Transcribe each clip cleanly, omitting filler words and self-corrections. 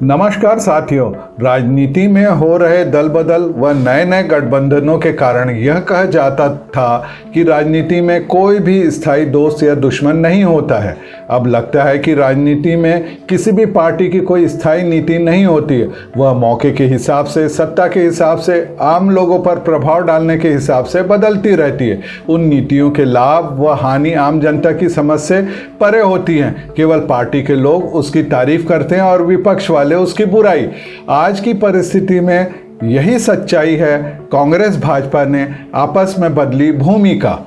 नमस्कार साथियों, राजनीति में हो रहे दल बदल व नए नए गठबंधनों के कारण यह कहा जाता था कि राजनीति में कोई भी स्थायी दोस्त या दुश्मन नहीं होता है। अब लगता है कि राजनीति में किसी भी पार्टी की कोई स्थायी नीति नहीं होती है। वह मौके के हिसाब से, सत्ता के हिसाब से, आम लोगों पर प्रभाव डालने के हिसाब से बदलती रहती है। उन नीतियों के लाभ व हानि आम जनता की समझ से परे होती हैं। केवल पार्टी के लोग उसकी तारीफ करते हैं और विपक्ष वाले उसकी बुराई। आज की परिस्थिति में यही सच्चाई है। कांग्रेस भाजपा ने आपस में बदली भूमिका।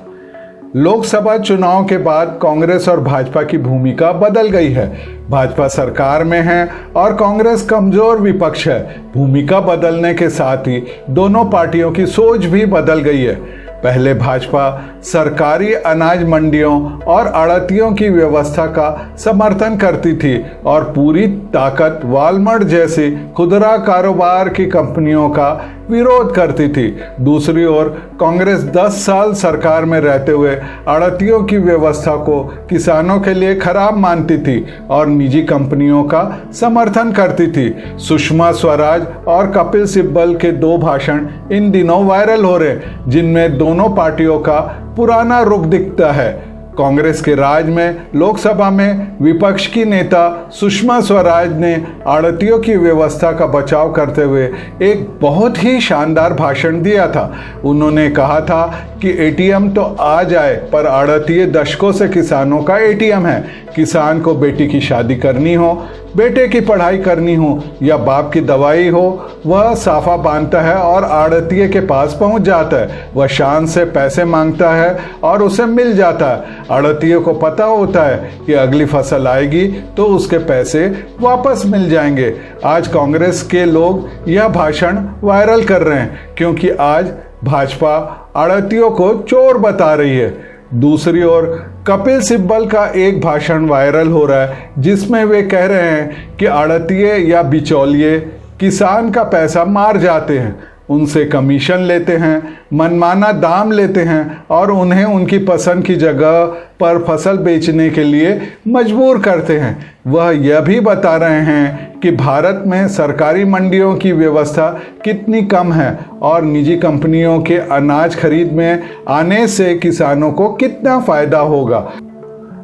लोकसभा चुनाव के बाद कांग्रेस और भाजपा की भूमिका बदल गई है। भाजपा सरकार में है और कांग्रेस कमजोर विपक्ष है। भूमिका बदलने के साथ ही दोनों पार्टियों की सोच भी बदल गई है। पहले भाजपा सरकारी अनाज मंडियों और आड़तियों की व्यवस्था का समर्थन करती थी और पूरी ताकत वॉलमार्ट जैसी खुदरा कारोबार की कंपनियों का विरोध करती थी। दूसरी ओर कांग्रेस 10 साल सरकार में रहते हुए आड़तियों की व्यवस्था को किसानों के लिए खराब मानती थी और निजी कंपनियों का समर्थन करती थी। सुषमा स्वराज और कपिल सिब्बल के 2 भाषण इन दिनों वायरल हो रहे, जिनमें दोनों पार्टियों का पुराना रुख दिखता है। कांग्रेस के राज में लोकसभा में विपक्ष की नेता सुषमा स्वराज ने आड़तियों की व्यवस्था का बचाव करते हुए एक बहुत ही शानदार भाषण दिया था। उन्होंने कहा था कि एटीएम तो आ जाए, पर आड़तिये दशकों से किसानों का एटीएम है। किसान को बेटी की शादी करनी हो, बेटे की पढ़ाई करनी हो या बाप की दवाई हो, वह साफा बांधता है और आड़तिये के पास पहुंच जाता है। वह शान से पैसे मांगता है और उसे मिल जाता है। आड़तिये को पता होता है कि अगली फसल आएगी तो उसके पैसे वापस मिल जाएंगे। आज कांग्रेस के लोग यह भाषण वायरल कर रहे हैं क्योंकि आज भाजपा आड़तियों को चोर बता रही है। दूसरी ओर कपिल सिब्बल का एक भाषण वायरल हो रहा है जिसमें वे कह रहे हैं कि आड़तिये या बिचौलिए किसान का पैसा मार जाते हैं, उनसे कमीशन लेते हैं, मनमाना दाम लेते हैं और उन्हें उनकी पसंद की जगह पर फसल बेचने के लिए मजबूर करते हैं। वह यह भी बता रहे हैं कि भारत में सरकारी मंडियों की व्यवस्था कितनी कम है और निजी कंपनियों के अनाज खरीद में आने से किसानों को कितना फायदा होगा।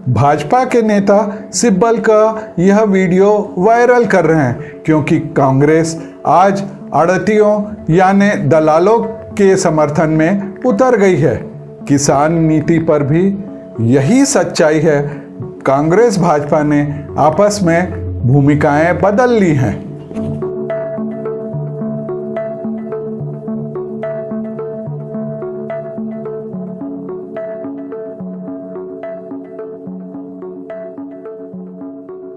भाजपा के नेता सिब्बल का यह वीडियो वायरल कर रहे हैं क्योंकि कांग्रेस आज आड़तियों यानी दलालों के समर्थन में उतर गई है। किसान नीति पर भी यही सच्चाई है। कांग्रेस भाजपा ने आपस में भूमिकाएं बदल ली हैं।